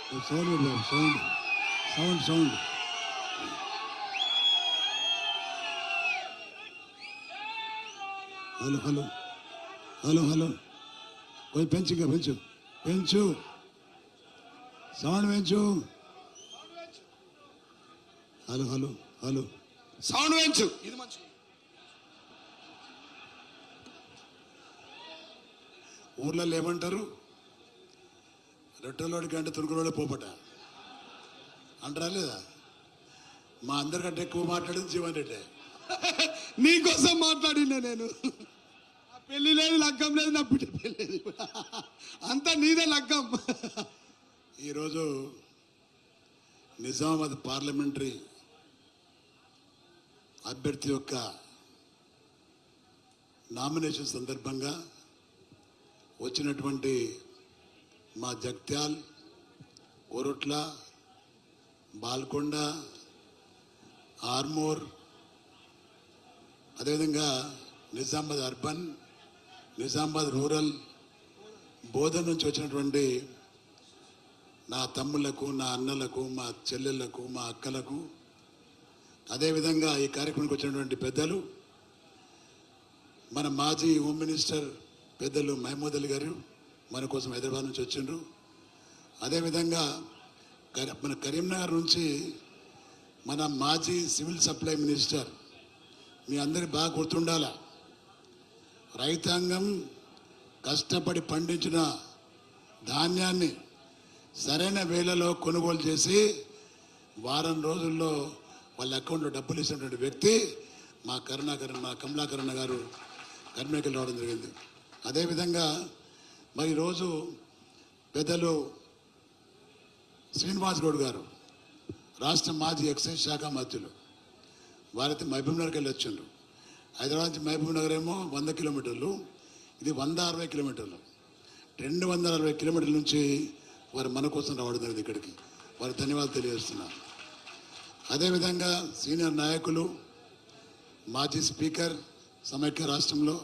Sound sound sound sound hello hello hello hello కొంచెం పెంచు ఇంకా పెంచు పెంచు సౌండ్ పెంచు హలో హలో హలో సౌండ్ పెంచు. ఇది మంచి ఊర్లలో ఏమంటారు? రొట్టెలోడి కంటే తురుకులోడే పోపట అంటారా లేదా? మా అందరికంటే ఎక్కువ మాట్లాడింది జీవన్ రెడ్డి. నీకోసం మాట్లాడినా నేను. నా పెళ్లి లేదు, లగ్గం లేదు, నా బిడ్డ పెళ్లి లేదు, అంతా నీదే లగ్గం. ఈరోజు నిజామాబాద్ పార్లమెంటరీ అభ్యర్థి యొక్క నామినేషన్ సందర్భంగా వచ్చినటువంటి మా జగ్త్యాల్, కోరుట్ల, బాల్కొండ, ఆర్మూర్, అదేవిధంగా నిజామాబాద్ అర్బన్, నిజామాబాద్ రూరల్, బోధన్ నుంచి వచ్చినటువంటి నా తమ్ముళ్లకు, నా అన్నలకు, మా చెల్లెళ్లకు, మా అక్కలకు, అదేవిధంగా ఈ కార్యక్రమానికి వచ్చినటువంటి పెద్దలు, మన మాజీ హోమ్ మినిస్టర్ పెద్దలు మహమూద్ అలీ గారు మన కోసం హైదరాబాద్ నుంచి వచ్చిండ్రు. అదేవిధంగా మన కరీంనగర్ నుంచి మన మాజీ సివిల్ సప్లై మినిస్టర్, మీ అందరికి బాగా గుర్తుండాల, రైతాంగం కష్టపడి పండించిన ధాన్యాన్ని సరైన వేళలో కొనుగోలు చేసి వారం రోజుల్లో వాళ్ళ అకౌంట్లో డబ్బులు ఇచ్చినటువంటి వ్యక్తి మా కమలాకరణ గారు కర్మేకలు రావడం జరిగింది. అదేవిధంగా మరి ఈరోజు పెద్దలు శ్రీనివాస్ గౌడ్ గారు, రాష్ట్ర మాజీ ఎక్సైజ్ శాఖ మంత్రులు, వారైతే మహబూబ్ నగర్కి వెళ్ళి వచ్చిండ్రు. హైదరాబాద్ నుంచి మహబూబ్ నగర్ ఏమో 100 కిలోమీటర్లు, ఇది 160 కిలోమీటర్లు. 260 కిలోమీటర్ల నుంచి వారు మన కోసం రావడం జరిగింది ఇక్కడికి. వారి ధన్యవాదాలు తెలియజేస్తున్నారు. అదేవిధంగా సీనియర్ నాయకులు, మాజీ స్పీకర్ సమైక్య రాష్ట్రంలో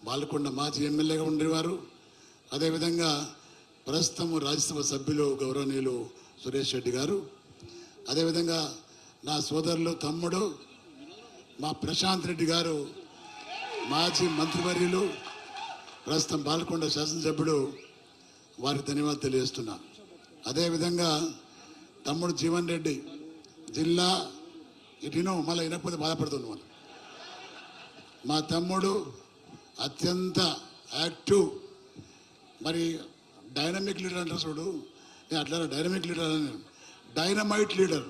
బాల్కొండ మాజీ ఎమ్మెల్యేగా ఉండేవారు, అదేవిధంగా ప్రస్తుతం రాజ్యసభ సభ్యులు గౌరవనీయులు సురేష్ రెడ్డి గారు, అదేవిధంగా నా సోదరులు తమ్ముడు మా ప్రశాంత్ రెడ్డి గారు, మాజీ మంత్రివర్యులు, ప్రస్తుతం బాల్కొండ శాసనసభ్యుడు, వారికి ధన్యవాదాలు తెలియజేస్తున్నా. అదేవిధంగా తమ్ముడు జీవన్ రెడ్డి, జిల్లా ఇటును మళ్ళీ వినకపోతే బాధపడుతుంది వాళ్ళు. మా తమ్ముడు అత్యంత యాక్టివ్, మరి డైనమిక్ లీడర్ అంటారు చూడు, నేను అట్లా డైనమిక్ లీడర్ అని, డైనమైట్ లీడర్.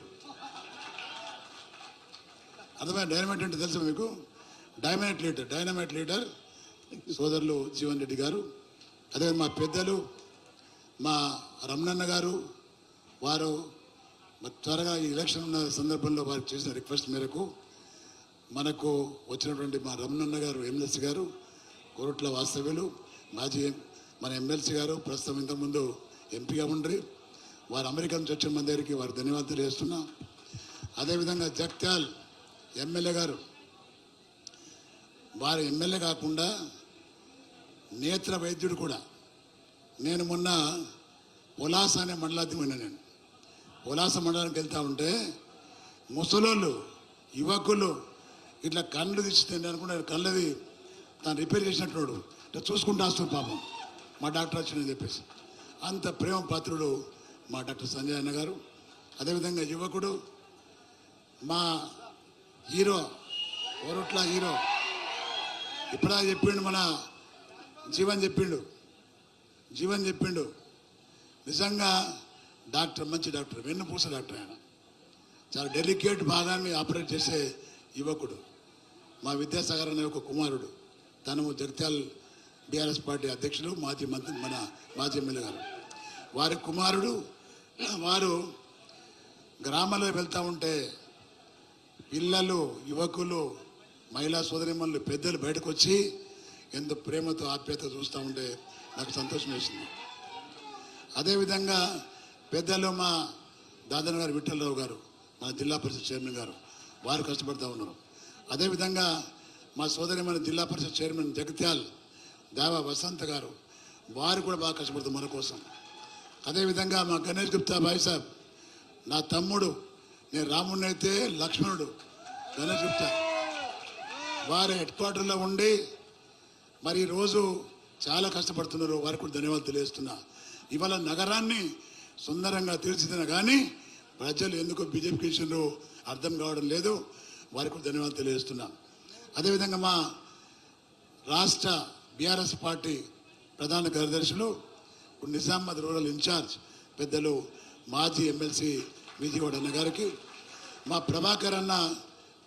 అర్థమైనా డైనమైట్ అంటే తెలుసా మీకు? డైనమైట్ లీడర్ సోదరులు జీవన్ రెడ్డి గారు. అదే మా పెద్దలు మా రమణన్న గారు, వారు త్వరగా ఈ ఎలక్షన్ ఉన్న సందర్భంలో వారికి చేసిన రిక్వెస్ట్ మేరకు మనకు వచ్చినటువంటి మా రమణన్న గారు ఎమ్మెల్సీ గారు, కోరుట్ల వాస్తవ్యులు, మాజీ మన ఎమ్మెల్సీ గారు, ప్రస్తుతం ఇంతకుముందు ఎంపీగా ఉండ్రి, వారు అమెరికా నుంచి వచ్చిన మన దగ్గరికి వారు ధన్యవాదాలు తెలియజేస్తున్నా. అదేవిధంగా జగ్త్యాల్ ఎమ్మెల్యే గారు, వారు ఎమ్మెల్యే కాకుండా నేత్ర వైద్యుడు కూడా. నేను మొన్న పొలాస అనే మండలానికి పోయినా. నేను పొలాస మండలానికి వెళ్తా ఉంటే ముసలోళ్ళు, యువకులు ఇట్లా కళ్ళు తీసి అనుకున్నారు, కళ్ళది తను రిపేర్ చేసినట్టు ఇట్లా చూసుకుంటూ వస్తుంది పాపం, మా డాక్టర్ వచ్చిందని చెప్పేసి. అంత ప్రేమ పాత్రుడు మా డాక్టర్ సంజయ్ అన్న గారు. అదేవిధంగా యువకుడు మా హీరో, కోరుట్ల హీరో, ఇప్పుడా చెప్పిండు మన జీవన్ చెప్పిండు. నిజంగా డాక్టర్, మంచి డాక్టర్, వెన్నుపూస డాక్టర్. ఆయన చాలా డెలికేట్ భాగాన్ని ఆపరేట్ చేసే యువకుడు. మా విద్యాసాగర్ అనే ఒక కుమారుడు, తను జగిత్యాల బీఆర్ఎస్ పార్టీ అధ్యక్షులు, మాజీ మంత్రి, మన మాజీ ఎమ్మెల్యే గారు, వారి కుమారుడు. వారు గ్రామాల్లో వెళ్తూ ఉంటే పిల్లలు, యువకులు, మహిళా సోదరిమణులు, పెద్దలు బయటకు వచ్చి ఎంత ప్రేమతో ఆప్యాయత చూస్తూ ఉంటే నాకు సంతోషం వేసింది. అదేవిధంగా పెద్దలు మా దాదన్న గారు విఠలరావు గారు, మన జిల్లా పరిషత్ చైర్మన్ గారు, వారు కష్టపడుతూ ఉన్నారు. అదేవిధంగా మా సోదరిమణి జిల్లా పరిషత్ చైర్మన్ జగిత్యాల్ దేవ వసంత గారు, వారు కూడా బాగా కష్టపడుతారు మన కోసం. అదేవిధంగా మా గణేష్ గుప్తా భాయ్ సాబ్ నా తమ్ముడు, నేను రాముడిని అయితే లక్ష్మణుడు గణేష్ గుప్తా వారి హెడ్ క్వార్టర్లో ఉండి మరి ఈరోజు చాలా కష్టపడుతున్నారు. వారికి కూడా ధన్యవాదాలు తెలియజేస్తున్నా. ఇవాళ నగరాన్ని సుందరంగా తీర్చిదిన కానీ ప్రజలు ఎందుకు బీజేపీకి ఇచ్చినారో అర్థం కావడం లేదు. వారికి కూడా ధన్యవాదాలు తెలియజేస్తున్నా. అదేవిధంగా మా రాష్ట్ర బీఆర్ఎస్ పార్టీ ప్రధాన కార్యదర్శులు నిజామాబాద్ రూరల్ ఇన్ఛార్జ్ పెద్దలు మాజీ ఎమ్మెల్సీ విజయవాడ అన్న గారికి, మా ప్రభాకర్ అన్న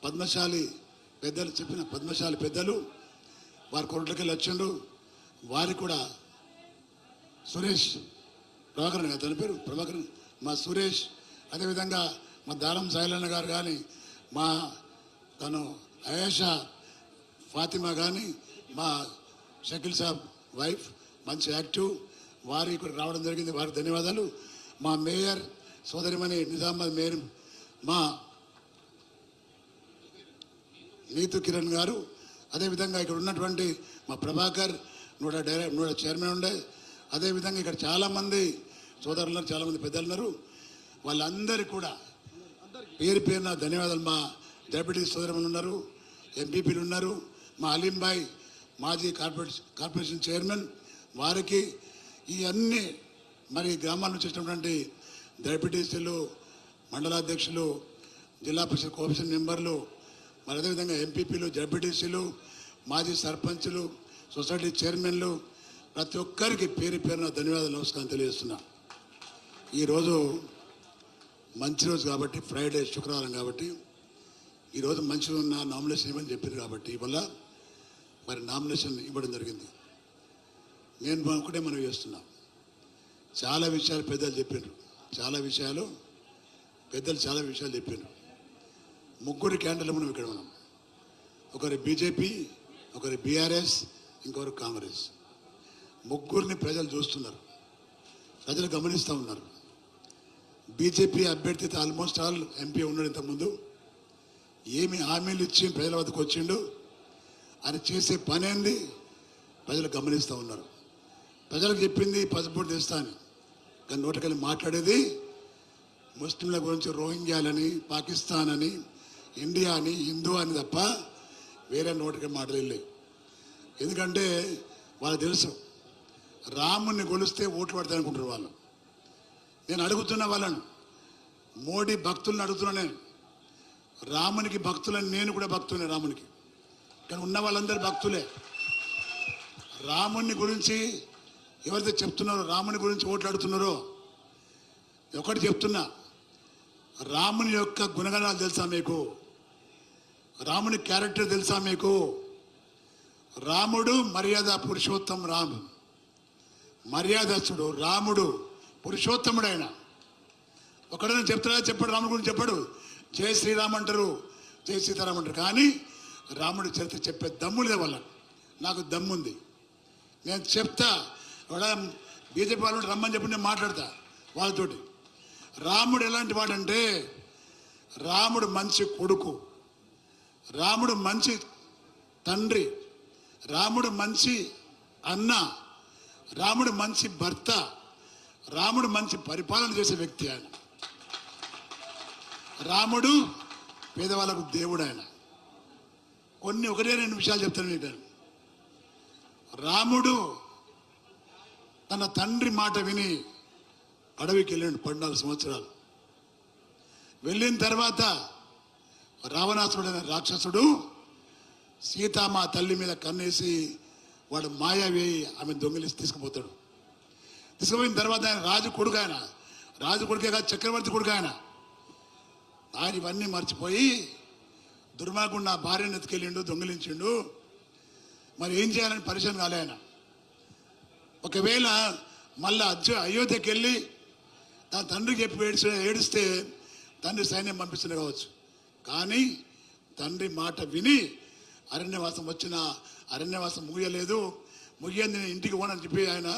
పద్మశాలి పెద్దలు చెప్పిన పద్మశాలి పెద్దలు వారి కొరట్లకెళ్ళి వచ్చిండ్రు. వారికి కూడా సురేష్ ప్రభాకరన్ గారు, తన పేరు ప్రభాకరన్, మా సురేష్, అదేవిధంగా మా దారం సాయిలన్న గారు కానీ, మా తను అయేషా ఫాతిమా కానీ, మా షకీల్ సాబ్ వైఫ్ మంచి యాక్టివ్, వారి ఇక్కడ రావడం జరిగింది. వారికి ధన్యవాదాలు. మా మేయర్ సోదరిమణి నిజామాబాద్ మేయర్ మా నీతు కిరణ్ గారు, అదేవిధంగా ఇక్కడ ఉన్నటువంటి మా ప్రభాకర్ నూడ చైర్మన్ ఉండే, అదేవిధంగా ఇక్కడ చాలామంది సోదరులు ఉన్నారు, చాలామంది పెద్దలు ఉన్నారు. వాళ్ళందరికీ కూడా పేరు పేరున ధన్యవాదాలు. మా డెప్యూటీ సోదరులు ఉన్నారు, ఎంపీపీలు ఉన్నారు, మా అలీంబాయ్ మాజీ కార్పొరేషన్ చైర్మన్, వారికి ఈ అన్ని మరి గ్రామాల నుంచి వచ్చినటువంటి డెప్యూటీసీలు, మండలాధ్యక్షులు, జిల్లా పరిషత్ కోఆపరేషన్ మెంబర్లు, మరి అదేవిధంగా ఎంపీపీలు, డెప్యూటీసీలు, మాజీ సర్పంచులు, సొసైటీ చైర్మన్లు, ప్రతి ఒక్కరికి పేరు పేరున ధన్యవాదాలు, నమస్కారం తెలియజేస్తున్నా. ఈరోజు మంచి రోజు కాబట్టి, ఫ్రైడే శుక్రవారం కాబట్టి, ఈరోజు మంచి ఉన్న నామినేషన్ ఇవ్వని చెప్పారు కాబట్టి ఇవాళ మరి నామినేషన్ ఇవ్వడం జరిగింది. నేను ఒకటే మనం చేస్తున్నా. చాలా విషయాలు పెద్దలు చెప్పారు, చాలా విషయాలు చెప్పారు. ముగ్గురు క్యాండిడేట్లు మనం ఇక్కడ మనం, ఒకరి బీజేపీ, ఒకరి బీఆర్ఎస్, ఇంకొకరు కాంగ్రెస్. ముగ్గురిని ప్రజలు చూస్తున్నారు, ప్రజలు గమనిస్తూ ఉన్నారు. బీజేపీ అభ్యర్థి ఆల్మోస్ట్ ఆల్ ఎంపీ ఉన్నాడు ఇంతకుముందు. ఏమి హామీలు ఇచ్చి ప్రజల వద్దకు వచ్చిండు, ఆయన చేసే పని ఏంది ప్రజలు గమనిస్తూ ఉన్నారు. ప్రజలకు చెప్పింది పసుపు తెస్తా అని, కానీ నోటికెళ్ళి మాట్లాడేది ముస్లింల గురించి రోహింగ్యాలని, పాకిస్తాన్ అని, ఇండియా అని, హిందూ అని తప్ప వేరే నోటికి మాట్లాడలే. ఎందుకంటే వాళ్ళు తెలుసు రాముని కొలిస్తే ఓట్లు పడతాయి అనుకుంటారు వాళ్ళు. నేను అడుగుతున్న వాళ్ళను, మోడీ భక్తులను అడుగుతున్నా, నేను రామునికి భక్తులని, నేను కూడా భక్తులే రామునికి, కానీ ఉన్న వాళ్ళందరూ భక్తులే. రాముని గురించి ఎవరైతే చెప్తున్నారో, రాముని గురించి ఓట్లు అడుగుతున్నారో, ఒకటి చెప్తున్నా, రాముని యొక్క గుణగణాలు తెలుసా మీకు? రాముని క్యారెక్టర్ తెలుసా మీకు? రాముడు మర్యాద పురుషోత్తం, రాము మర్యాదస్తుడు, రాముడు పురుషోత్తముడు. ఆయన ఒకడైనా చెప్తాడా? చెప్పాడు. రాముడి గురించి చెప్పాడు. జై శ్రీరామ్ అంటారు, జై సీతారాం అంటారు, కానీ రాముడి చరిత్ర చెప్పే దమ్ము లేదు వాళ్ళ. నాకు దమ్ముంది, నేను చెప్తా. బీజేపీ వాళ్ళు రమ్మని చెప్పి నేను మాట్లాడతా వాళ్ళతోటి. రాముడు ఎలాంటి వాడంటే, రాముడు మంచి కొడుకు, రాముడు మంచి తండ్రి, రాముడు మంచి అన్న, రాముడు మంచి భర్త, రాముడు మంచి పరిపాలన చేసే వ్యక్తి. ఆయన రాముడు పేదవాళ్ళకు దేవుడు. ఆయన ఒకటే రెండు విషయాలు చెప్తాను మీకు. రాముడు తన తండ్రి మాట విని అడవికి వెళ్ళాడు 14 సంవత్సరాలు. వెళ్ళిన తర్వాత రావణాసుడు అనే రాక్షసుడు సీతామా తల్లి మీద కన్నేసి వాడు మాయా వేయి ఆమె దొంగిలిసి తీసుకుపోతాడు. తీసుకుపోయిన తర్వాత ఆయన రాజు కొడుకు, ఆయన రాజు కొడుకే కాదు, చక్రవర్తి కొడుకు. ఆయన ఇవన్నీ మర్చిపోయి దుర్మార్గుడు నా భార్యను ఎత్తుకెళ్ళిండు, దొంగిలించిండు, మరి ఏం చేయాలని పరిచయం కాలే ఆయన. ఒకవేళ మళ్ళా అయోధ్యకి వెళ్ళి తన తండ్రికి చెప్పి ఏడిస్తే తండ్రి సైన్యం పంపిస్తుంది కావచ్చు, కానీ తండ్రి మాట విని అరణ్యవాసం వచ్చిన అరణ్యవాసం ముగియలేదు. ముగియంది ఇంటికి పోనని చెప్పి ఆయన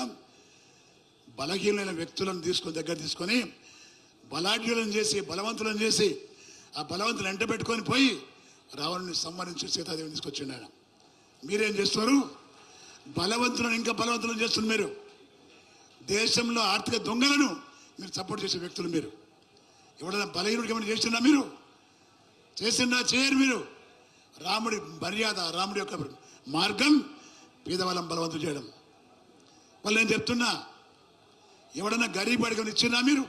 బలహీనమైన వ్యక్తులను దగ్గర తీసుకొని బలాఢ్యులను చేసి, బలవంతులను చేసి, ఆ బలవంతులు ఎంట పెట్టుకొని పోయి రావణుని సంహరించి సీతాదేవిని తీసుకొచ్చిండు ఆయన. మీరేం చేస్తున్నారు? బలవంతులను ఇంకా బలవంతులను చేస్తున్నారు మీరు. దేశంలో ఆర్థిక దొంగలను మీరు సపోర్ట్ చేసే వ్యక్తులు. మీరు ఎవడైనా బలహీనుడికి ఏమైనా చేస్తున్నా? మీరు చేస్తున్నా? చేయరు. మీరు రాముడి మర్యాద, రాముడి యొక్క మార్గం పేదవాళ్ళం బలవంతం చేయడం. వాళ్ళు నేను చెప్తున్నా, ఎవడన్నా గరీబ్ అడిగని ఇచ్చినా మీరు?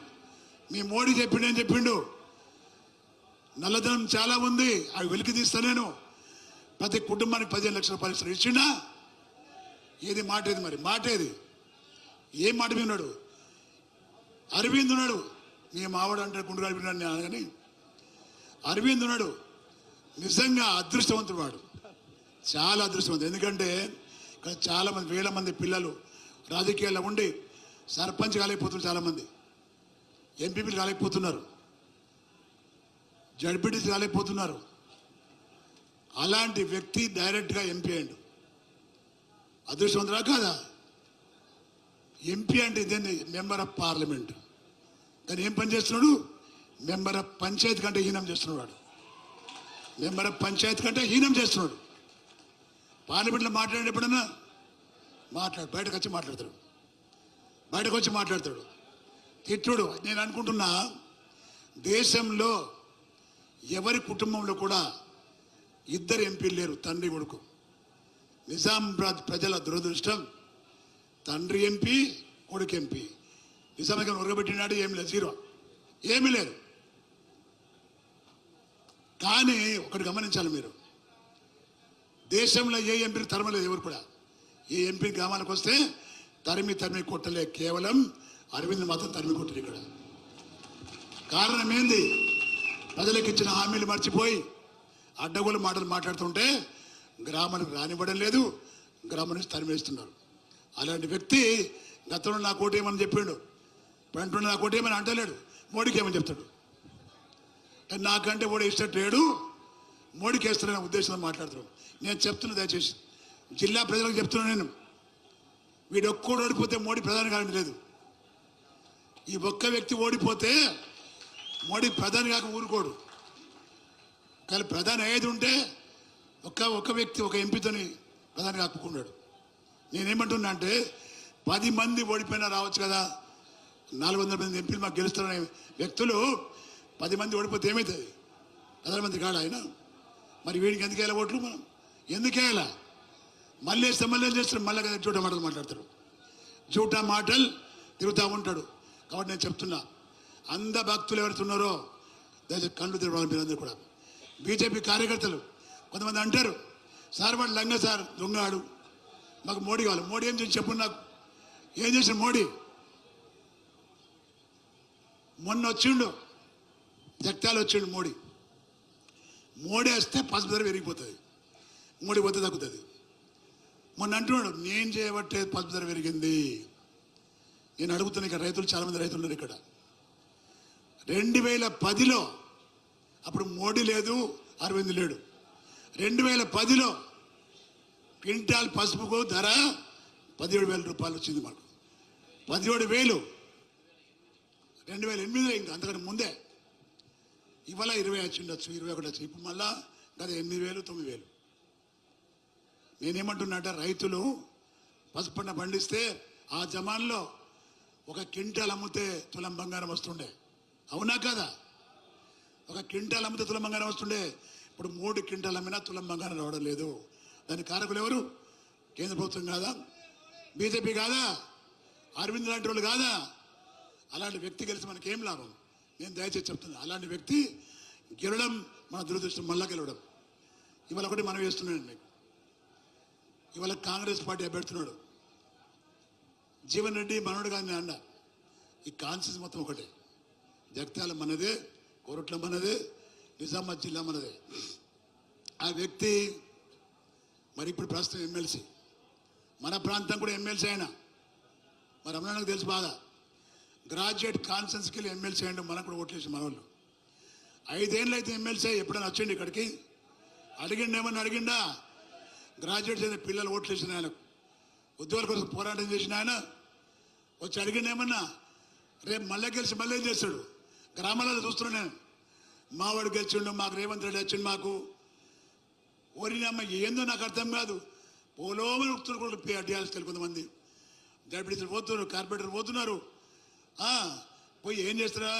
మీ మోడీ చెప్పిండు, ఏం చెప్పిండు? నల్లధనం చాలా ఉంది, అవి వెలికి తీస్తా నేను, ప్రతి కుటుంబానికి 15 లక్షల రూపాయలు ఇచ్చిండా? ఏది మాట? ఏది మరి మాట? ఏది? ఏం మాట విన్నాడు? అరవింద్ ఉన్నాడు, మీ మావాడు అంటే గుండుగా విన్నాడు నేను కానీ, అరవింద్ ఉన్నాడు, నిజంగా అదృష్టవంతుడు వాడు, చాలా అదృష్టవంతుడు. ఎందుకంటే ఇక్కడ చాలా మంది, వేల మంది పిల్లలు రాజకీయాల్లో ఉండి సర్పంచ్ కాలేకపోతున్నారు, చాలామంది ఎంపీపీలు కాలేకపోతున్నారు, జడ్పీటీసీ కాలేకపోతున్నారు. అలాంటి వ్యక్తి డైరెక్ట్గా ఎంపీ అయ్యాడు. అదృష్టవంతురా కాదా? ఎంపీ అంటే ఇదేంటి? Member of parliament. కానీ ఏం పని చేస్తున్నాడు? మెంబర్ ఆఫ్ పంచాయతీ కంటే హీనం చేస్తున్నాడు వాడు. మెంబర్ ఆఫ్ పంచాయతీ కంటే హీనం చేస్తున్నాడు. పార్లమెంట్లో మాట్లాడే ఎప్పుడన్నా బయటకు వచ్చి మాట్లాడతాడు, బయటకు వచ్చి మాట్లాడతాడు, తిట్టుడు. నేను అనుకుంటున్నా, దేశంలో ఎవరి కుటుంబంలో కూడా 2 ఎంపీలు లేరు, తండ్రి కొడుకు. నిజామాబాద్ ప్రజల దురదృష్టం, తండ్రి ఎంపీ, కొడుకు ఎంపీ. నిజామాబాద్ ఉరగబెట్టినాడు, ఏం లేదు, జీరో, ఏమీ లేదు. కానీ ఒకటి గమనించాలి మీరు, దేశంలో ఏ ఎంపీని తరమలేదు ఎవరు కూడా. ఏ ఎంపీ గ్రామానికి వస్తే తరిమి కొట్టలే, కేవలం అరవింద్ మాత్రం తరిమి కొట్టరు. ఇక్కడ కారణం ఏంది? ప్రజలకు ఇచ్చిన హామీలు మర్చిపోయి అడ్డగోలు మాటలు మాట్లాడుతుంటే గ్రామానికి రానివ్వడం లేదు, గ్రామం నుంచి తరిమేస్తున్నారు. అలాంటి వ్యక్తి గతంలో నా కోటి ఏమని చెప్పిండు, ఇప్పుడు అంటుండే నా కోటి ఏమని అంటలేడు, మోడీకి ఏమని చెప్తాడు. నాకంటే కూడా ఇష్టం లేడు, మోడీకి వేస్తారనే ఉద్దేశంతో మాట్లాడుతున్నాడు. నేను చెప్తున్నా, దయచేసి జిల్లా ప్రజలకు చెప్తున్నాను, నేను వీడు ఒక్కడు ఓడిపోతే మోడీ ప్రధాని కావడం లేదు. ఈ ఒక్క వ్యక్తి ఓడిపోతే మోడీ ప్రధాని కాక ఊరుకోడు. కానీ ప్రధాని అయ్యేది ఉంటే ఒక్క వ్యక్తి, ఒక ఎంపీతోని ప్రధాని కాకున్నాడు. నేనేమంటున్నా అంటే 10 మంది ఓడిపోయినా రావచ్చు కదా, 400 మంది ఎంపీలు మాకు గెలుస్తారనే వ్యక్తులు 10 మంది ఓడిపోతే ఏమవుతుంది? ప్రధానమంత్రి కాడు ఆయన. మరి వీడికి ఎందుకు వేయాలి ఓట్లు? మనం ఎందుకు వేయాలా? మళ్ళీ వేస్తే మళ్ళీ చేస్తారు, మళ్ళీ కదా జూటా మాటలు మాట్లాడతారు, జూటా మాటలు తిరుగుతూ ఉంటాడు. కాబట్టి నేను చెప్తున్నా, అంధ భక్తులు ఎవరైతే ఉన్నారో దయచేసి కళ్ళు తిరగడం. మీరందరూ కూడా బీజేపీ కార్యకర్తలు కొంతమంది అంటారు, సార్ వాడు లంగ, సార్ దొంగాడు, మాకు మోడీ కావాలి. మోడీ ఏం చేసి చెప్పు నాకు, ఏం చేసిన మోడీ? మొన్న వచ్చిండు, జగత్యాలు వచ్చిండు మోడీ. మోడీ వస్తే పసుపు ధర పెరిగిపోతుంది, మోడీ పోతే తగ్గుతుంది. మొన్న అంటున్నాడు, నేను చేయబట్టే పసుపు ధర పెరిగింది. నేను అడుగుతున్నా, ఇక్కడ రైతులు చాలామంది రైతులు ఉన్నారు ఇక్కడ. 2010లో అప్పుడు మోడీ లేదు, అరవింద్ లేడు. 2010లో క్వింటాల్ పసుపుకు ధర 17,000 రూపాయలు వచ్చింది మాకు. 17,000 2008 ఇంకా అంతకంటే ముందే. ఇవాళ 20 వచ్చిండొచ్చు, 21 వచ్చి, ఇప్పుడు మళ్ళా గత 8,000 9,000. నేనేమంటున్నా అంటే, రైతులు పసుపు పంట పండిస్తే ఆ జమాన్లో ఒక క్వింటాల్ అమ్మితే తులం బంగారం వస్తుండే, అవునా కదా? ఒక క్వింటాల్ అమ్మితే తులం బంగారం వస్తుండే. ఇప్పుడు 3 క్వింటాల్ అమ్మినా తులం బంగారం రావడం లేదు. దానికి కారకులు ఎవరు? కేంద్ర ప్రభుత్వం కాదా? బీజేపీ కాదా? అరవింద్ లాంటి వాళ్ళు కాదా? అలాంటి వ్యక్తి కలిసి మనకేం లాభం? నేను దయచేసి చెప్తున్నా, అలాంటి వ్యక్తి గెలవడం మన దురదృష్టం, మళ్ళా గెలవడం. ఇవాళ ఒకటి మనం వేస్తున్నాడు మీకు, ఇవాళ కాంగ్రెస్ పార్టీ అభ్యర్థున్నాడు జీవన్ రెడ్డి, మనోడు కానీ అన్న. ఈ కాన్స్టిట్యూన్సీ మొత్తం ఒకటే, జగిత్యాల మనదే, కోరుట్ల మనదే, నిజామాబాద్ జిల్లా మనదే. ఆ వ్యక్తి మరి ఇప్పుడు ప్రస్తుతం ఎమ్మెల్సీ, మన ప్రాంతం కూడా ఎమ్మెల్సీ అయినా, మరి అమ్మడానికి తెలుసు బాగా. గ్రాడ్యుయేట్ కాన్ఫరెన్స్కి వెళ్ళి ఎమ్మెల్సీ అయ్యండి, మనకు కూడా ఓట్లేసి మన వాళ్ళు. 5 ఏళ్ళు అయితే ఎమ్మెల్సీ ఎప్పుడైనా వచ్చండి ఇక్కడికి? అడిగిండి, ఏమన్నా అడిగిండా? గ్రాడ్యుయేట్స్ అయిన పిల్లలు ఓట్లేసిన ఆయనకు, ఉద్యోగాల కోసం పోరాటం చేసిన ఆయన వచ్చి అడిగిండి ఏమన్నా? రేపు మళ్ళీ గెలిచి మళ్ళీ ఏం చేస్తాడు? గ్రామాలలో చూస్తున్నాను నేను, మావాడు గెలిచిండు, మాకు రేవంత్ రెడ్డి వచ్చిండు, మాకు ఓరినమ్మ ఏందో నాకు అర్థం కాదు. పోలోమని ఉడుతున్నారు టీఆర్ఎస్ కొంతమంది, జడ్పీటీసీలు పోతున్నారు, కార్పొరేటర్లు పోతున్నారు. పోయి ఏం చేస్తారా?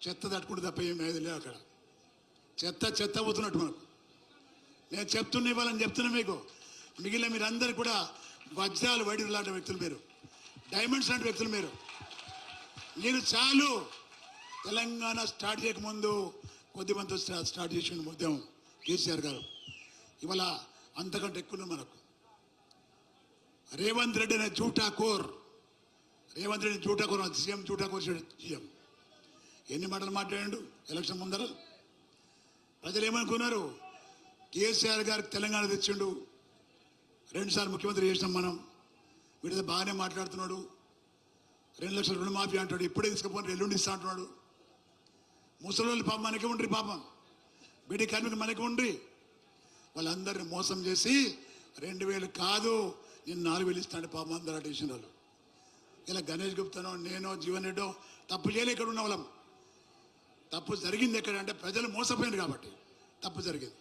చెత్త తట్టుకుంటే తప్ప ఏం లేదు అక్కడ. చెత్త పోతున్నట్టు మనకు. నేను చెప్తున్నా, ఇవ్వాలని చెప్తున్నా మీకు. మిగిలిన మీరందరూ కూడా వజ్రాలు వైడూరు లాంటి వ్యక్తులు మీరు, డైమండ్స్ లాంటి వ్యక్తులు మీరు. నేను చాలు. తెలంగాణ స్టార్ట్ చేయకముందు కొద్దిమంది స్టార్ట్ చేసిన ఉద్యమం కేసీఆర్ గారు. ఇవాళ అంతకంటే ఎక్కువ మనకు. రేవంత్ రెడ్డి అనే జూటాకోర్, రేవంత్ రెడ్డి జూటాకోర్, సీఎం జూటాకోర్ సీఎం. ఎన్ని మాటలు మాట్లాడాడు ఎలక్షన్ ముందర. ప్రజలు ఏమనుకున్నారు? కేసీఆర్ గారికి తెలంగాణ తెచ్చిండు, 2 సార్లు ముఖ్యమంత్రి చేసినాం మనం, వీటితో బాగానే మాట్లాడుతున్నాడు, 2 లక్షల రుణమాఫీ అంటాడు, ఇప్పుడే తీసుకుపోయి ఎల్లుండి ఇస్తా అంటున్నాడు. ముసలి పాపం మనకి ఉండ్రి, పాపం బీడీ కార్మికులు మనకి ఉండ్రి. వాళ్ళందరినీ మోసం చేసి 2000 కాదు నేను 4000 ఇస్తాను పాపం అందరూ అటేషన్ వాళ్ళు. ఇలా గణేష్ గుప్తానో నేనో జీవన్ రెడ్డో తప్పు చేయలే. ఇక్కడ ఉన్న వాళ్ళం తప్పు జరిగింది ఎక్కడ అంటే ప్రజలు మోసపోయింది కాబట్టి తప్పు జరిగింది.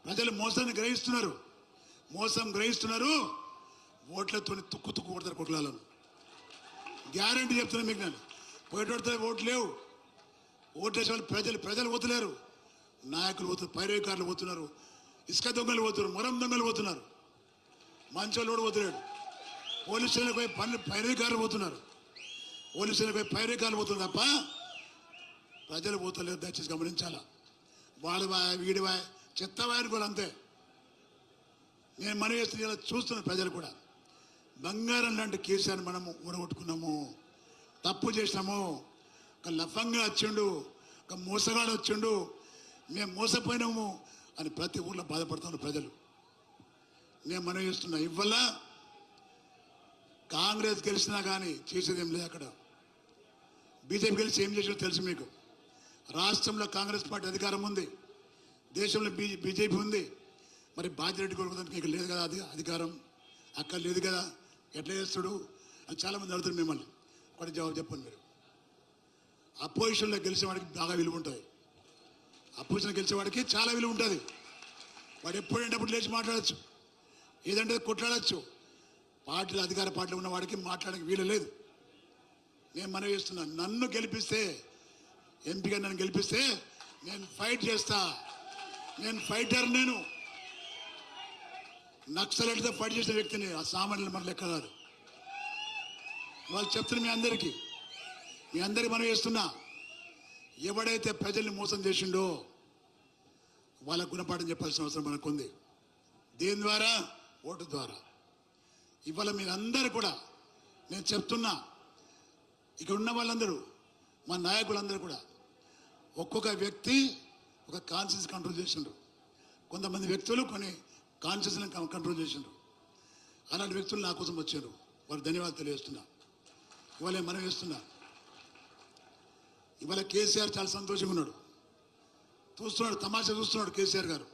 ప్రజలు మోసాన్ని గ్రహిస్తున్నారు, మోసం గ్రహిస్తున్నారు. ఓట్లతో తుక్కు కొడతారు కొట్లాలను. గ్యారంటీ చెప్తున్నాను మీకు. నేను పోయేటోడితే ఓట్లు లేవు. ఓట్లు వేసే వాళ్ళు ప్రజలు పోతులేరు. నాయకులు పోతున్నారు, పైరవికారులు పోతున్నారు, ఇసుక దొంగలు పోతున్నారు, మొరం దొంగలు పోతున్నారు, మంచోళ్ళు కూడా పోతున్నాడు. పోలీస్ స్టేషన్కి పోయి పైరవికారులు పోతున్నారు, పోలీస్ స్టేషన్కి పోయి పైరవికారులు పోతున్నారు తప్ప ప్రజలు పోతలేరు. దయచేసి గమనించాలా. వాడు వీడి చెత్త వాయనుకోవాలి అంతే. నేను మనవి చేస్తున్న చూస్తున్న ప్రజలు కూడా బంగారం లాంటి కేసీఆర్ మనము ఊడగొట్టుకున్నాము, తప్పు చేసినాము. ఒక లఫంగా వచ్చిండు, ఒక మోసగాడు వచ్చిండు, మేము మోసపోయినాము అని ప్రతి ఊళ్ళో బాధపడుతున్నారు ప్రజలు. నేను మనవి చేస్తున్నా, ఇవ్వాల కాంగ్రెస్ గెలిచినా కానీ చేసేది ఏం లేదు. అక్కడ బీజేపీ గెలిచి ఏం చేసినా తెలుసు మీకు. రాష్ట్రంలో కాంగ్రెస్ పార్టీ అధికారం ఉంది, దేశంలో బీజేపీ ఉంది. మరి బాజిరెడ్డి కొడుకుదానికి ఇక్కడ లేదు కదా అది అధికారం, అక్కడ లేదు కదా, ఎట్లా చేస్తాడు అని చాలామంది అడుగుతారు మిమ్మల్ని. ఒకటి జవాబు చెప్పండి మీరు. అపోజిషన్లో గెలిచేవాడికి బాగా విలువ ఉంటుంది. అపోజిషన్ గెలిచేవాడికి చాలా విలువ ఉంటుంది. వాడు ఎప్పుడంటే లేచి మాట్లాడచ్చు, ఏదంటే కొట్లాడచ్చు. పార్టీలు అధికార పార్టీలో ఉన్న వాడికి మాట్లాడడానికి వీలు లేదు. నేను మనవి చేస్తున్నాను, నన్ను గెలిపిస్తే, ఎంపీగా నన్ను గెలిపిస్తే నేను ఫైట్ చేస్తా. నేను ఫైటర్. నేను నక్సలైట్తో ఫైట్ చేసిన వ్యక్తిని. ఆ సామాన్యులు మన లెక్క కాదు. వాళ్ళు చెప్తున్నా మీ అందరికి మనం చేస్తున్నా, ఎవడైతే ప్రజల్ని మోసం చేసిండో వాళ్ళకు గుణపాఠం చెప్పాల్సిన అవసరం మనకు ఉంది. దేని ద్వారా? ఓటు ద్వారా. ఇవాళ మీరందరూ కూడా నేను చెప్తున్నా, ఇక్కడ ఉన్న వాళ్ళందరూ, మా నాయకులందరూ కూడా ఒక్కొక్క వ్యక్తి ఒక కాన్షియస్ కంట్రోల్ చేసిండ్రు. కొంతమంది వ్యక్తులు కొన్ని కాన్షియస్ని కంట్రోల్ చేసిండ్రు. అలాంటి వ్యక్తులు నా కోసం వచ్చారు. వారికి ధన్యవాదాలు తెలియజేస్తున్నా. ఇవాళ మనం వేస్తున్నా, ఇవాళ కేసీఆర్ చాలా సంతోషంగా ఉన్నాడు, చూస్తున్నాడు, తమాషా చూస్తున్నాడు. కేసీఆర్ గారు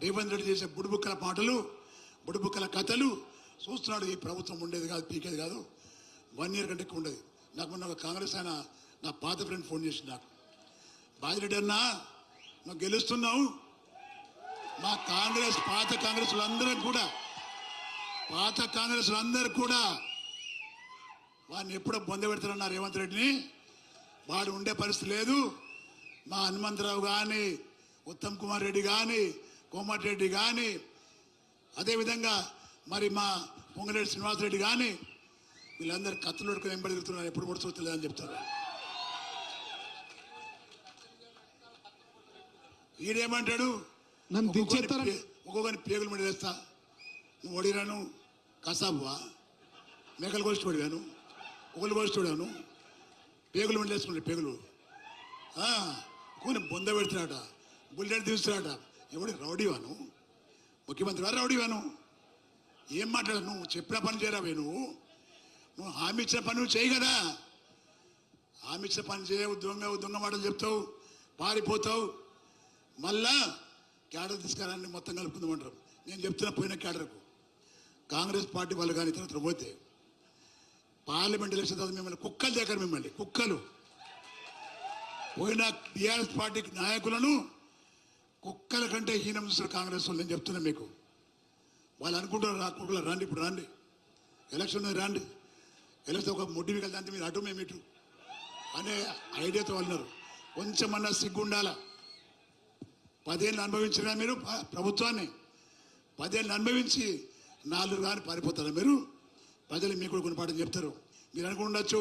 రేవంత్ రెడ్డి చేసే బుడిబుక్కల పాటలు, బుడిబుక్కల కథలు చూస్తున్నాడు. ఈ ప్రభుత్వం ఉండేది కాదు, పీకేది కాదు, 1 year కంటే ఎక్కువ ఉండేది. నాకు మొన్న ఒక కాంగ్రెస్ ఆయన, నా పాత ఫ్రెండ్ ఫోన్ చేసి, నాకు బాజిరెడ్డి అన్నా నువ్వు గెలుస్తున్నావు, మా కాంగ్రెస్ పాత కాంగ్రెస్లందరూ కూడా వాడిని ఎప్పుడో బొందబెడతారన్నా రేవంత్ రెడ్డిని. వాడు ఉండే పరిస్థితి లేదు. మా హనుమంతరావు కానీ, ఉత్తమ్ కుమార్ రెడ్డి కానీ, కోమటిరెడ్డి కానీ, అదేవిధంగా మరి మా పొంగిరెడ్డి శ్రీనివాసరెడ్డి కానీ, వీళ్ళందరూ కత్తులు పట్టుకుని వెంబడి తిరుగుతున్నారు. ఎప్పుడు కూడా చూస్తలేదని చెప్తారు. ఈడేమంటాడు, నన్ను దించేస్తారా? ఒక్కొక్కరిని పేగులు మీద వేస్తా. నువ్వు ఓడిరాను కసాబువా, మేకలు కోసి ఓడివాను, ఒకళ్ళు కోసి చూడాను, పేగులు మీద వేసుకుంటాడు. పేగులు కొన్ని బొంద పెడుతున్నాడ, బుల్లెట్ తీస్తున్నాడ. ఎవడి రౌడీవాను? ముఖ్యమంత్రి వారు రౌడీవాను? ఏం మాట్లాడు? నువ్వు చెప్పిన పని చేయరావే. నువ్వు హామీ ఇచ్చిన పని నువ్వు చేయి కదా. హామీ ఇచ్చిన పని చేయవు, దొంగ మాటలు చెప్తావు, పారిపోతావు. మళ్ళా క్యాడర్ తీసుకురాన్ని మొత్తం కలుపుకుందామంటారు. నేను చెప్తున్నా, పోయిన క్యాడర్కు కాంగ్రెస్ పార్టీ వాళ్ళు కానీ ఇతర పోతే పార్లమెంట్ ఎలక్షన్ తర్వాత మిమ్మల్ని కుక్కలు దగ్గర, మిమ్మల్ని కుక్కలు పోయిన టీఆర్ఎస్ పార్టీ నాయకులను కుక్కల కంటే హీనం చూస్తారు కాంగ్రెస్ వాళ్ళు. నేను చెప్తున్నా మీకు. వాళ్ళు అనుకుంటారు కుక్కలు రండి, ఇప్పుడు రండి, ఎలక్షన్ రండి, వెళ్ళితే ఒక ముడ్డి వెళ్తే అంతే మీరు అటు మేము ఇటు అనే ఐడియాతో వెళ్ళినారు. కొంచెమన్నా సిగ్గుండాల. 10 ఏళ్ళు అనుభవించినా మీరు ప్రభుత్వాన్ని, 10 ఏళ్ళు అనుభవించి 4 కానీ పారిపోతారా మీరు? ప్రజలు మీకు కూడా గుణపాఠం చెప్తారు. మీరు అనుకుండొచ్చు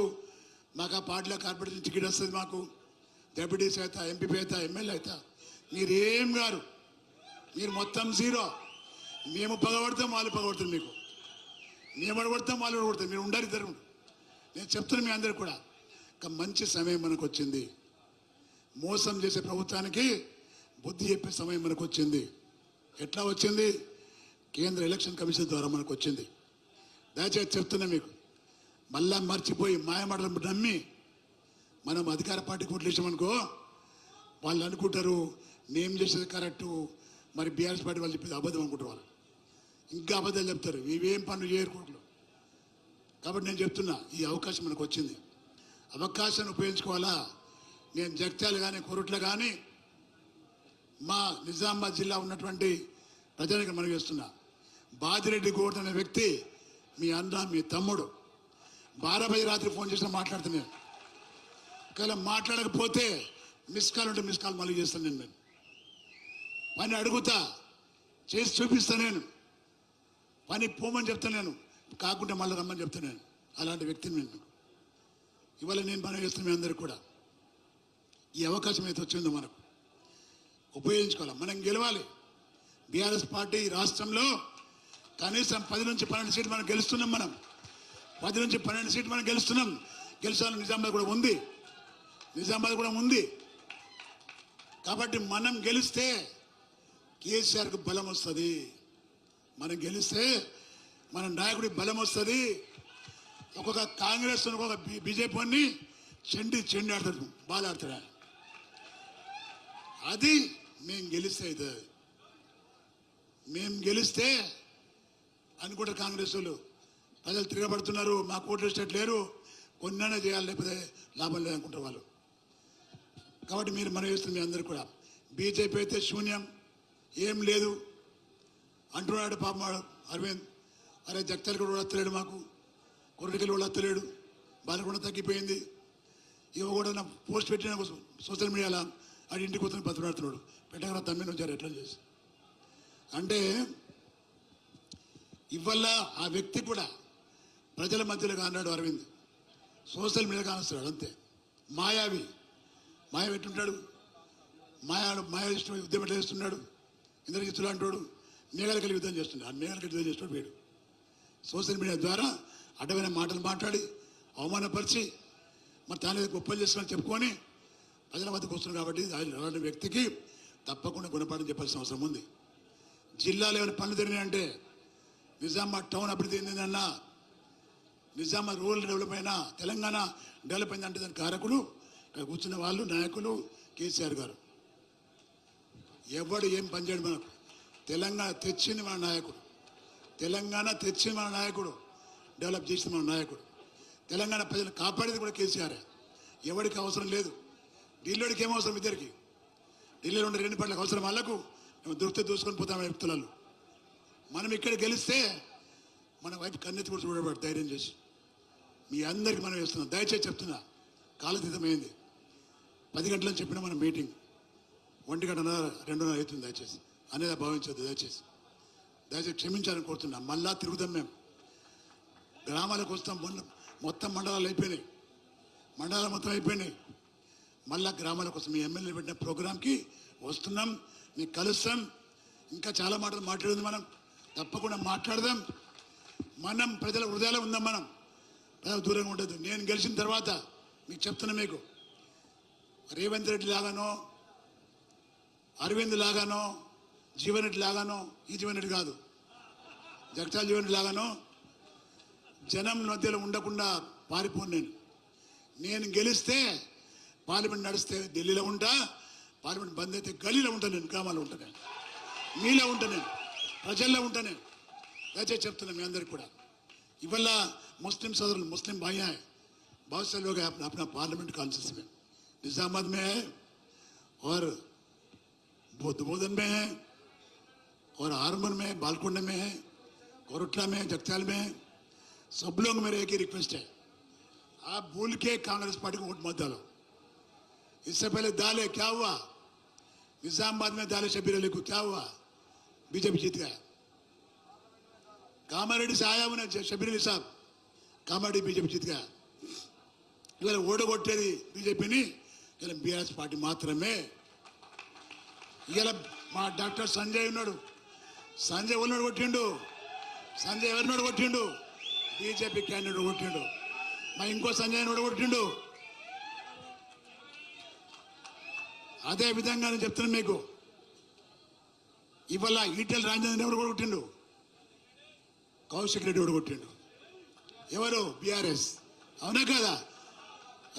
మాకు ఆ పార్టీలో కార్పొరేషన్ టికెట్ వస్తుంది, మాకు డెప్యూటీస్ అవుతా, ఎంపీ అవుతా, ఎమ్మెల్యే అవుతా. మీరేం గారు, మీరు మొత్తం జీరో. మేము పగబడతాం, వాళ్ళు పగబడతారు. మీకు మేము పడగొడతాం, వాళ్ళు పడగొడతారు. మీరు ఉండాలి ఇద్దరు. నేను చెప్తున్నాను మీ అందరికి కూడా, ఒక మంచి సమయం మనకు వచ్చింది. మోసం చేసే ప్రభుత్వానికి బుద్ధి చెప్పే సమయం మనకు వచ్చింది. ఎట్లా వచ్చింది? కేంద్ర ఎలక్షన్ కమిషన్ ద్వారా మనకు వచ్చింది. దయచేసి చెప్తున్నా మీకు, మళ్ళా మర్చిపోయి మాయమాటలు నమ్మి మనం అధికార పార్టీ కొట్లేసామనుకో, వాళ్ళు అనుకుంటారు మేము చేసేది కరెక్టు, మరి బీఆర్ఎస్ పార్టీ వాళ్ళు చెప్పేది అబద్ధం అనుకుంటారు. వాళ్ళు ఇంకా అబద్ధాలు చెప్తారు, ఇవేం పనులు చేయరు కోట్లు. కాబట్టి నేను చెప్తున్నా, ఈ అవకాశం మనకు వచ్చింది, అవకాశాన్ని ఉపయోగించుకోవాలా. నేను జగిత్యాల కానీ కొరుట్ల కానీ మా నిజామాబాద్ జిల్లా ఉన్నటువంటి ప్రజలకు మనం చేస్తున్నా, బాదిరెడ్డి గౌడ్ అనే వ్యక్తి మీ అన్న, మీ తమ్ముడు 12 బజే రాత్రి ఫోన్ చేసినా మాట్లాడుతున్నాను. ఒకవేళ మాట్లాడకపోతే మిస్ కాల్ ఉంటే మిస్ కాల్ మళ్ళీ చేస్తాను. నేను పని అడుగుతా, చేసి చూపిస్తాను. నేను పని పోమని చెప్తాను, నేను కాకుంటే మళ్ళీ రమ్మని చెప్తాను. నేను అలాంటి వ్యక్తిని నేను. ఇవాళ నేను పని చేస్తాను మీ అందరికి కూడా. ఈ అవకాశం అయితే వచ్చిందో మనకు ఉపయోగించుకోవాలి, మనం గెలవాలి. బీఆర్ఎస్ పార్టీ రాష్ట్రంలో కనీసం 10 నుంచి 12 సీట్లు మనం గెలుస్తున్నాం. మనం 10 నుంచి 12 సీట్లు మనం గెలుస్తున్నాం. గెలుస్తాను. నిజామాబాద్ కూడా ఉంది, నిజామాబాద్ కూడా ఉంది. కాబట్టి మనం గెలిస్తే కేసీఆర్కి బలం వస్తుంది. మనం గెలిస్తే మన నాయకుడికి బలం వస్తుంది. ఒక్కొక్క కాంగ్రెస్ ఒక్కొక్క బీజేపీని చెండి ఆడతాడు, బాల్ ఆడతాడు. అది మేము గెలిస్తే అవుతుంది. మేము గెలిస్తే అనుకుంటారు కాంగ్రెస్ వాళ్ళు, ప్రజలు తిరగబడుతున్నారు, మా కోట్లు స్టేట్ లేరు, కొన్నైనా చేయాలి, లేకపోతే లాభం లేదనుకుంటారు వాళ్ళు. కాబట్టి మీరు మనం చేస్తుంది మీ అందరు కూడా. బీజేపీ అయితే శూన్యం, ఏం లేదు అంటున్నాడు పాపం వాడు అరవింద్. అరే జగత్యాల కూడా వస్తలేడు, మాకు కొరటికలు కూడా వస్తలేడు, బాలకొండ తగ్గిపోయింది. ఇవి కూడా నా పోస్ట్ పెట్టిన సోషల్ మీడియాలో ఆడి ఇంటికి వస్తుంది బతులాడుతున్నాడు. పెట్టగల తమ్మిని వచ్చారు ఎట్లా చేసి అంటే ఇవల్ల ఆ వ్యక్తి కూడా ప్రజల మధ్యలో కాన్నాడు అరవింద్, సోషల్ మీడియా కానొస్తాడు అంతే. మాయావి ఎట్టుంటాడు, మాయావిష్ణు యుద్ధం ఎట్లా చేస్తున్నాడు, ఇంద్రజిత్తులు అంటాడు, మేఘాలకలి యుద్ధం చేస్తున్నాడు. ఆ మేఘాలకలి యుద్ధం చేస్తున్నాడు వీడు. సోషల్ మీడియా ద్వారా అడ్డమైన మాటలు మాట్లాడి అవమానపరిచి మరి తానే గొప్పలు చేస్తున్నా చెప్పుకొని ప్రజల వద్దకు వస్తున్నాడు. కాబట్టి అలాంటి వ్యక్తికి తప్పకుండా గుణపాఠం చెప్పాల్సిన అవసరం ఉంది. జిల్లాలో ఏమైనా పనులు జరిగినాయంటే, నిజామాబాద్ టౌన్ అభివృద్ధి చెందిందన్నా, నిజామాబాద్ రూరల్ డెవలప్ అయినా, తెలంగాణ డెవలప్ అయిందంటే దాని కారకులు ఇక్కడ కూర్చున్న వాళ్ళు, నాయకులు, కేసీఆర్ గారు. ఎవడు ఏం పనిచేయడు మనకు. తెలంగాణ తెచ్చింది మన నాయకుడు, తెలంగాణ తెచ్చింది మన నాయకుడు, డెవలప్ చేసింది మన నాయకుడు. తెలంగాణ ప్రజలు కాపాడేది కూడా కేసీఆర్. ఎవరికి అవసరం లేదు. ఢిల్లీకి ఏం అవసరం? ఇద్దరికి ఢిల్లీలో ఉండే 2 పట్లకు అవసరం. వాళ్ళకు దొరికితే దూసుకొని పోతామని చెప్తున్నాను. మనం ఇక్కడ గెలిస్తే మన వైపు కన్నెత్తి కూడా చూడబడి ధైర్యం చేసి మీ అందరికీ మనం చేస్తున్నాం. దయచేసి చెప్తున్నా, కాలతీతమైంది. 10 గంటలని చెప్పిన మన మీటింగ్ 1 గంట 2:30 అవుతుంది. దయచేసి అనేది భావించద్దు. దయచేసి క్షమించాలని కోరుతున్నా. మళ్ళా తిరుగుతాం మేము, గ్రామాలకు వస్తాం. మొత్తం మండలాలు అయిపోయినాయి, మండలాలు మొత్తం అయిపోయినాయి. మళ్ళా గ్రామాలకు వస్తాం. మీ ఎమ్మెల్యే పెట్టిన ప్రోగ్రాంకి వస్తున్నాం, మీకు కలుస్తాం. ఇంకా చాలా మాటలు మాట్లాడింది, మనం తప్పకుండా మాట్లాడదాం. మనం ప్రజల హృదయాలు ఉందాం, మనం ప్రజలు దూరంగా ఉండదు. నేను గెలిచిన తర్వాత మీకు చెప్తున్నా, మీకు రేవంత్ రెడ్డి లాగానో, అరవింద్ లాగానో, జీవన్ రెడ్డి లాగానో, ఈ జీవన్ రెడ్డి కాదు, జగతాల జీవన్ రెడ్డి లాగానో జనం మధ్యలో ఉండకుండా పారిపోను. నేను గెలిస్తే పార్లమెంట్ నడిస్తే ఢిల్లీలో ఉంటా, పార్లమెంట్ బంద్ అయితే గలీలో ఉంటాను, నేను గ్రామాల్లో ఉంటాను, నేను మీలో ఉంటాను, నేను ప్రజల్లో ఉంటాను. నేను దయచేసి చెప్తున్నాను మీ అందరికి కూడా. ఇవల్ల मुस्लिम सदर मुस्लिम भाई हैं, बहुत से लोग हैं अपना अपना पार्लियामेंट कॉन्स्टिट्यूंसी में, निजामाबाद में है और बोधन में है और हारमन में, बालकोंडा में है, कोरटला में, जगत्याल में है. सब लोग मेरे एक ही रिक्वेस्ट है, आप भूल के कांग्रेस पार्टी को वोट मत डालो। इससे पहले डाले, क्या हुआ? निजामाबाद में डाले शबीर अली को, क्या हुआ? बीजेपी जीत गया। कामारेड्डी से आया उन्हें शबीर अली साहब, कामारेड्डी बीजेपी जीत गया। ఇవాళ ఓడగొట్టేది బీజేపీని, ఇలా బీఆర్ఎస్ పార్టీ మాత్రమే. ఇలా మా డాక్టర్ సంజయ్ ఉన్నాడు, సంజయ్ ఉన్నాడు కొట్టిండు, సంజయ్ ఎవరినోడు కొట్టిండు? బీజేపీ క్యాండిడేట్ కొట్టిండు. మా ఇంకో సంజయ్ నోడు కొట్టిండు. అదే విధంగా నేను చెప్తున్నాను మీకు, ఇవాళ ఈటెల రాజేంద్ర ఎవరు కొట్టిండు? కౌశిక్ రెడ్డి ఎవడు కొట్టిండు? ఎవరు? బీఆర్ఎస్. అవునా కదా?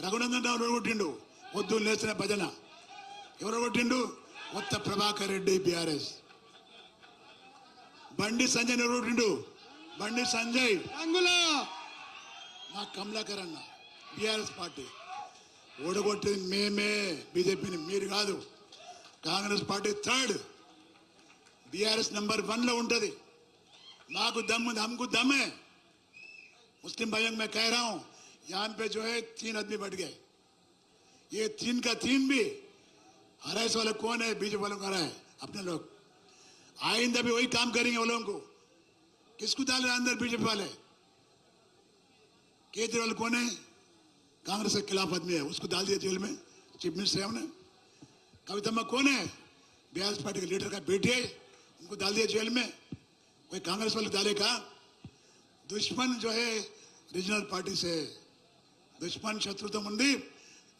రఘునందన్ రావు కొట్టిండు, వద్దు లేచిన భజన. ఎవరు కొట్టిండు? కొత్త ప్రభాకర్ రెడ్డి, బీఆర్ఎస్. బండి సంజయ్ ఎవరు కొట్టిండు? బండి సంజయ్ అంగులా మా కమలాకర్ అన్న, బీఆర్ఎస్ పార్టీ. ఓడగొట్టేది మేమే, బీజేపీని, మీరు కాదు. Congress party third, BRS number 1 లో ఉంటుంది. మాకు दम हमको दम है। मुस्लिम भाइयों में कह रहा हूं, यहाँ पे जो है 3 आदमी बैठ गए, ये 3 का 3 भी हराइस वाले कौन है? बीजेपी वालों को हराए अपने लोग। आइंदा भी वही काम करेंगे वो लोगों को। किसको डाल रहे अंदर? बीजेपी वाले। केजरीवाल कौन है? कांग्रेस के खिलाफ आदमी है, उसको डाल दिया जेल में, चीफ मिनिस्टर है उन्हें। कवितम्मा कौन है? बीआरएस पार्टी के लीडर का बेटी है, उनको डाल दिया जेल में। कोई कांग्रेस वाले डालेगा? दुश्मन जो है రీజనల్ పార్టీ से दुश्मन శత్రుత్వం ఉంది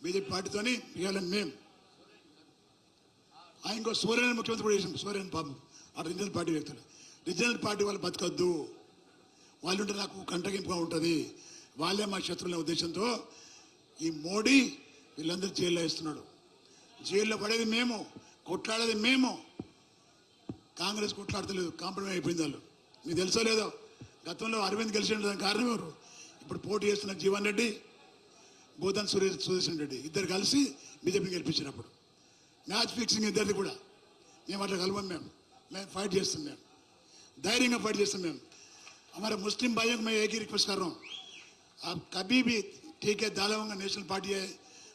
బీజేపీ పార్టీతోని. ఇవాళ మేము ఇంకో సూర్యన్ ముఖ్యమంత్రి కూడా చేసాం. సూర్యన్ పాపం ఆ రీజనల్ పార్టీ వ్యక్తులు. రీజనల్ పార్టీ వాళ్ళు బతకద్దు, వాళ్ళు ఉంటే నాకు కంటగింపుగా ఉంటుంది, వాళ్ళే మా శత్రువుల ఉద్దేశంతో ఈ మోడీ వీళ్ళందరూ జైల్లో వేస్తున్నాడు. జైల్లో పడేది మేము, కొట్లాడేది మేము. కాంగ్రెస్ కొట్లాడతలేదు, కాంప్రమైజ్ అయిపోయింది వాళ్ళు. మీకు తెలుసో లేదో, గతంలో అరవింద్ గెలిచిన దానికి కారణం ఎవరు? ఇప్పుడు పోటీ చేస్తున్న జీవన్ రెడ్డి, బోధన్ సుదర్శన్ రెడ్డి ఇద్దరు కలిసి బీజేపీని గెలిపించినప్పుడు మ్యాచ్ ఫిక్సింగ్ ఇద్దరిది కూడా. మేము అట్లా కలవం, మేము ఫైట్ చేస్తాం, మేము ధైర్యంగా ఫైట్ చేస్తాం. మేము हमारे मुस्लिम भाइयों को मैं एक ही रिक्वेस्ट कर रहा हूँ, आप कभी भी ठीक है डाला होगा नेशनल पार्टी है,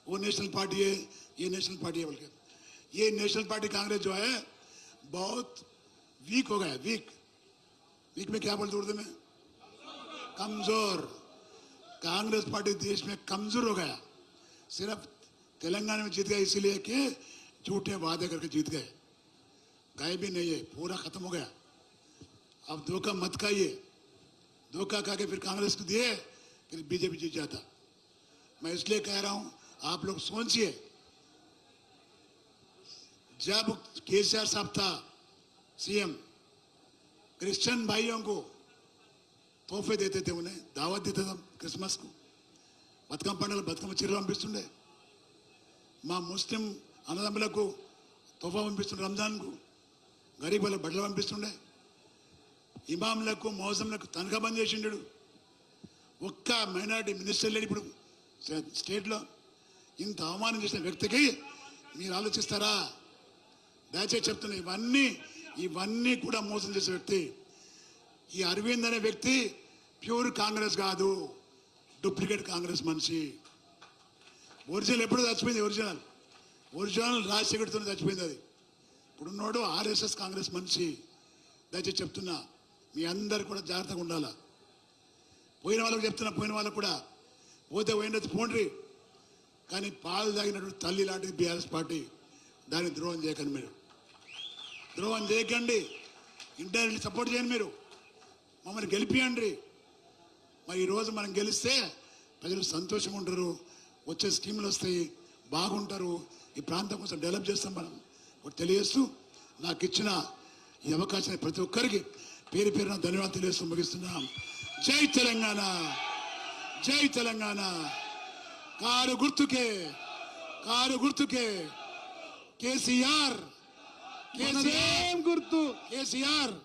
वो नेशनल पार्टी है, ये नेशनल पार्टी है बोल के, ये नेशनल पार्टी कांग्रेस जो है बहुत वीक हो गया। वीक में क्या बोलते उर्दू में? कमजोर। कांग्रेस पार्टी देश में कमजोर हो गया। सिर्फ तेलंगाना में जीत गया इसीलिए कि झूठे वादे करके जीत गए, गए भी नहीं है, पूरा खत्म हो गया। अब धोखा मत खाइए, धोखा खा के फिर कांग्रेस को दिए, फिर बीजेपी जीत जाता। मैं इसलिए कह रहा हूं, आप लोग सोचिए, जब केसीआर साहब था सीएम, क्रिश्चियन भाइयों को तोहफे देते थे, उन्हें दावत देते थे क्रिसमस को, బతుకమ్మ పండుగలు బతుకమ్మ చీరలు పంపిస్తుండే. మా ముస్లిం అన్నదమ్ములకు తోఫా పంపిస్తుండే, రంజాన్కు గరీబ్ వాళ్ళకి బట్టలు పంపిస్తుండే. ఇమాంలకు మౌజంలకు తనఖా బంద్ చేసిండు. ఒక్క మైనారిటీ మినిస్టర్ లేడు ఇప్పుడు స్టేట్లో. ఇంత అవమానం చేసిన వ్యక్తికి మీరు ఆలోచిస్తారా? దయచేసి చెప్తున్నా, ఇవన్నీ కూడా మోసం చేసే వ్యక్తి ఈ అరవింద్ అనే వ్యక్తి. ప్యూర్ కాంగ్రెస్ కాదు, డూప్లికేట్ కాంగ్రెస్ మనిషి. ఒరిజినల్ ఎప్పుడో చచ్చిపోయింది. ఒరిజినల్ రాజశేఖర్తో చచ్చిపోయింది అది. ఇప్పుడున్నోడు ఆర్ఎస్ఎస్ కాంగ్రెస్ మనిషి. దయచేసి చెప్తున్నా, మీ అందరు కూడా జాగ్రత్తగా ఉండాలా. పోయిన వాళ్ళకు చెప్తున్నా, పోయిన వాళ్ళకు కూడా పోతే పోయినది పోండ్రి, కానీ పాలు తాగినటువంటి తల్లి లాంటిది బీఆర్ఎస్ పార్టీ. దాన్ని ద్రోహం చేయకండి, మీరు ద్రోహం చేయకండి. ఇంటర్నెట్ సపోర్ట్ చేయండి, మీరు మమ్మల్ని గెలిపియండి. మరి ఈరోజు మనం గెలిస్తే ప్రజలు సంతోషంగా ఉంటారు, వచ్చే స్కీములు వస్తాయి, బాగుంటారు, ఈ ప్రాంతం కోసం డెవలప్ చేస్తాం మనం ఒకటి తెలియజేస్తూ, నాకు ఇచ్చిన ఈ అవకాశాన్ని ప్రతి ఒక్కరికి పేరు పేరున ధన్యవాదాలు తెలియజేస్తూ ముగిస్తున్నాం. జై తెలంగాణ, జై తెలంగాణ. కారు గుర్తుకే కేసీఆర్, గుర్తు కేసీఆర్.